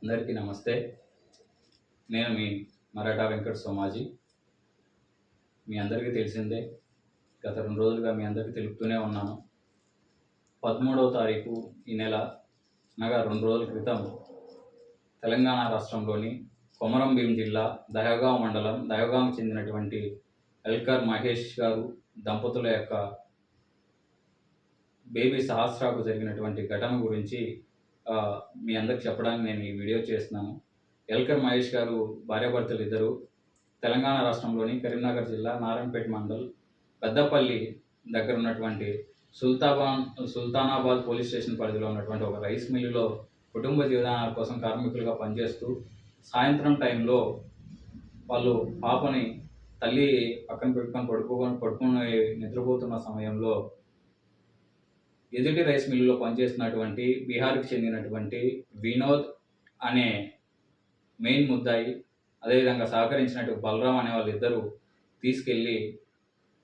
అందరికీ నమస్తే. నేను మీ మరాఠా వెంకట సోమాజీ. మీ అందరికీ తెలిసిందే. గత 2 రోజులుగా మీ అందరికీ తెలుపుతూనే ఉన్నాను. 13వ తారీఖు ఈ నెల అనగా 2 రోజుల క్రితం తెలంగాణ రాష్ట్రంలోని కొమరం భీం జిల్లా దహగాం మండలం దహగాంకు చెందినటువంటి ఎల్కర్ మహేష్ గారు దంపతుల యొక్క బేబీ సహస్రాకు జరిగినటువంటి ఘటన గురించి మీ అందరికి చెప్పడానికి నేను ఈ వీడియో చేస్తున్నాను. ఎల్కర్ మహేష్ గారు భార్యాభర్తలు ఇద్దరు తెలంగాణ రాష్ట్రంలోని కరీంనగర్ జిల్లా నారాయణపేట మండల్ పెద్దపల్లి దగ్గర ఉన్నటువంటి సుల్తానాబాద్ పోలీస్ స్టేషన్ పరిధిలో ఉన్నటువంటి ఒక రైస్ మిల్లులో కుటుంబ జీవనాల కోసం కార్మికులుగా పనిచేస్తూ సాయంత్రం టైంలో వాళ్ళు పాపని తల్లి పక్కన పెట్టుకొని పడుకుని నిద్రపోతున్న సమయంలో ఎదుటి రైస్ మిల్లులో పనిచేస్తున్నటువంటి బీహార్కి చెందినటువంటి వినోద్ అనే మెయిన్ ముద్దాయి, అదేవిధంగా సహకరించినట్టు బలరాం అనే వాళ్ళిద్దరూ తీసుకెళ్ళి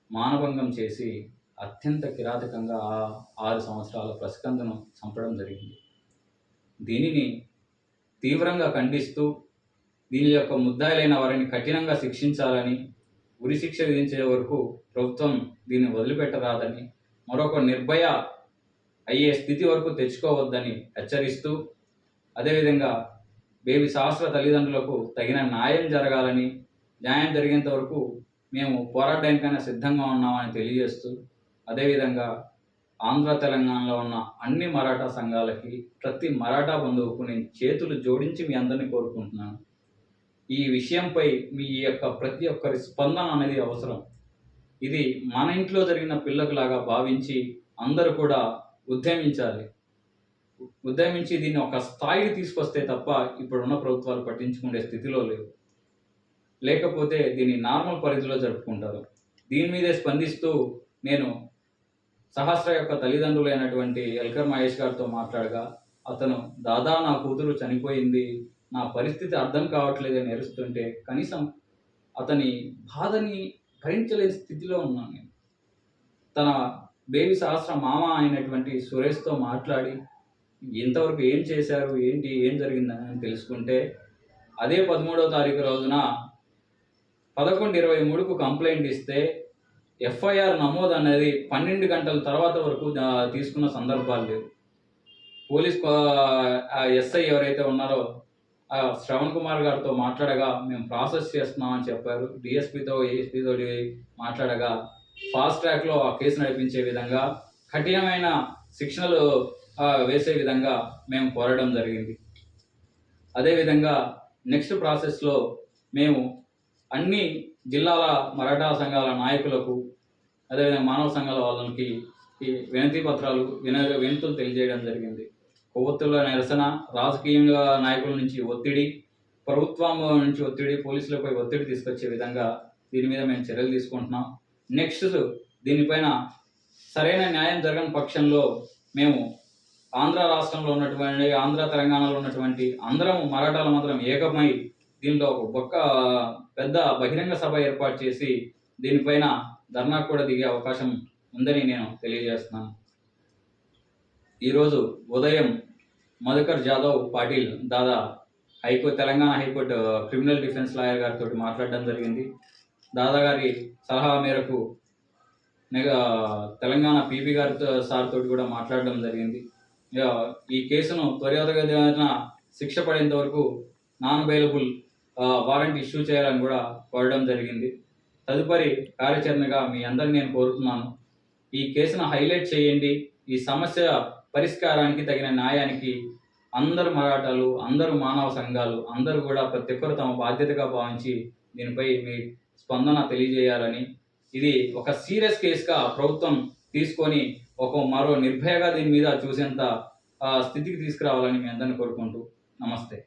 మానభంగం చేసి అత్యంత కిరాతకంగా 6 సంవత్సరాల పసికందును చంపడం జరిగింది. దీనిని తీవ్రంగా ఖండిస్తూ దీని యొక్క ముద్దాయిలైన వారిని కఠినంగా శిక్షించాలని, ఉరిశిక్ష విధించే వరకు ప్రభుత్వం దీన్ని వదిలిపెట్టరాదని, మరొక నిర్భయ అయ్యే స్థితి వరకు తెచ్చుకోవద్దని హెచ్చరిస్తూ, అదేవిధంగా బేబీ సహస్ర తల్లిదండ్రులకు తగిన న్యాయం జరగాలని, న్యాయం జరిగేంత వరకు మేము పోరాడడానికైనా సిద్ధంగా ఉన్నామని తెలియజేస్తూ, అదేవిధంగా ఆంధ్ర తెలంగాణలో ఉన్న అన్ని మరాఠా సంఘాలకి, ప్రతి మరాఠా బంధువుకు నేను చేతులు జోడించి మీ అందరినీ కోరుకుంటున్నాను. ఈ విషయంపై మీ యొక్క ప్రతి ఒక్కరి స్పందన అనేది అవసరం. ఇది మన ఇంట్లో జరిగిన పిల్లకులాగా భావించి అందరూ కూడా ఉద్యమించి దీన్ని ఒక స్థాయికి తీసుకొస్తే తప్ప ఇప్పుడున్న ప్రభుత్వాలు పట్టించుకునే స్థితిలో లేవు. లేకపోతే దీన్ని నార్మల్ పరిధిలో జరుపుకుంటారు. దీని మీదే స్పందిస్తూ నేను సహస్ర యొక్క తల్లిదండ్రులైనటువంటి ఎల్కర్ మహేష్ గారితో మాట్లాడగా, అతను దాదా నా కూతురు చనిపోయింది, నా పరిస్థితి అర్థం కావట్లేదని ఏడుస్తుంటే కనీసం అతని బాధని భరించలేని స్థితిలో ఉన్నాను నేను. తన బేబీ సహస్ర మామ అయినటువంటి సురేష్తో మాట్లాడి ఇంతవరకు ఏం చేశారు, ఏం జరిగిందని తెలుసుకుంటే, అదే 13వ తారీఖు రోజున 11:23కు కంప్లైంట్ ఇస్తే ఎఫ్ఐఆర్ నమోదు అనేది 12 గంటల తర్వాత వరకు తీసుకున్న సందర్భాలు లేవు. పోలీస్ ఎస్ఐ ఎవరైతే ఉన్నారో శ్రవణ్ కుమార్ గారితో మాట్లాడగా మేము ప్రాసెస్ చేస్తున్నామని చెప్పారు. డిఎస్పీతో ఏఎస్పీతో మాట్లాడగా ఫాస్ట్ ట్రాక్లో ఆ కేసు నడిపించే విధంగా, కఠినమైన శిక్షణలు వేసే విధంగా మేము కోరడం జరిగింది. అదేవిధంగా నెక్స్ట్ ప్రాసెస్లో మేము అన్ని జిల్లాల మరాఠా సంఘాల నాయకులకు, అదేవిధంగా మానవ సంఘాల వాళ్ళకి ఈ వినతి పత్రాలు వినతులు తెలియజేయడం జరిగింది. కొవ్వొత్తుల నిరసన, రాజకీయంగా నాయకుల నుంచి ఒత్తిడి, ప్రభుత్వం నుంచి ఒత్తిడి, పోలీసులపై ఒత్తిడి తీసుకొచ్చే విధంగా దీని మీద మేము చర్యలు తీసుకుంటున్నాం. నెక్స్ట్ దీనిపైన సరైన న్యాయం జరగని పక్షంలో మేము ఆంధ్ర రాష్ట్రంలో ఉన్నటువంటి, ఆంధ్ర తెలంగాణలో ఉన్నటువంటి అందరం మరాఠాలు మాత్రం ఏకమై దీనిలో ఒక పెద్ద బహిరంగ సభ ఏర్పాటు చేసి దీనిపైన ధర్నా కూడా దిగే అవకాశం ఉందని నేను తెలియజేస్తున్నాను. ఈరోజు ఉదయం Madhukar Jadhav Patil Dada Telangana high court criminal defence lawyer గారితో మాట్లాడడం జరిగింది. దాదా గారి సలహా మేరకు తెలంగాణ పీపీ గారితో సార్ తోటి కూడా మాట్లాడడం జరిగింది. ఈ కేసును త్వరితగతిన శిక్ష పడేంత వరకు నాన్ బెయిలబుల్ వారెంట్ ఇష్యూ చేయాలని కూడా కోరడం జరిగింది. తదుపరి కార్యాచరణగా మీ అందరిని నేను కోరుతున్నాను, ఈ కేసును హైలైట్ చేయండి. ఈ సమస్య పరిష్కారానికి తగిన న్యాయానికి అందరు మరాఠాలు, అందరు మానవ సంఘాలు అందరూ కూడా ప్రతి ఒక్కరు తమ బాధ్యతగా భావించి దీనిపై మీ స్పందన తెలియజేయాలని, ఇది ఒక సీరియస్ కేసుగా ప్రభుత్వం తీసుకొని మరో నిర్భయగా దీని మీద చూసేంత స్థితికి తీసుకురావాలని మీ అందరిని కోరుకుంటూ నమస్తే.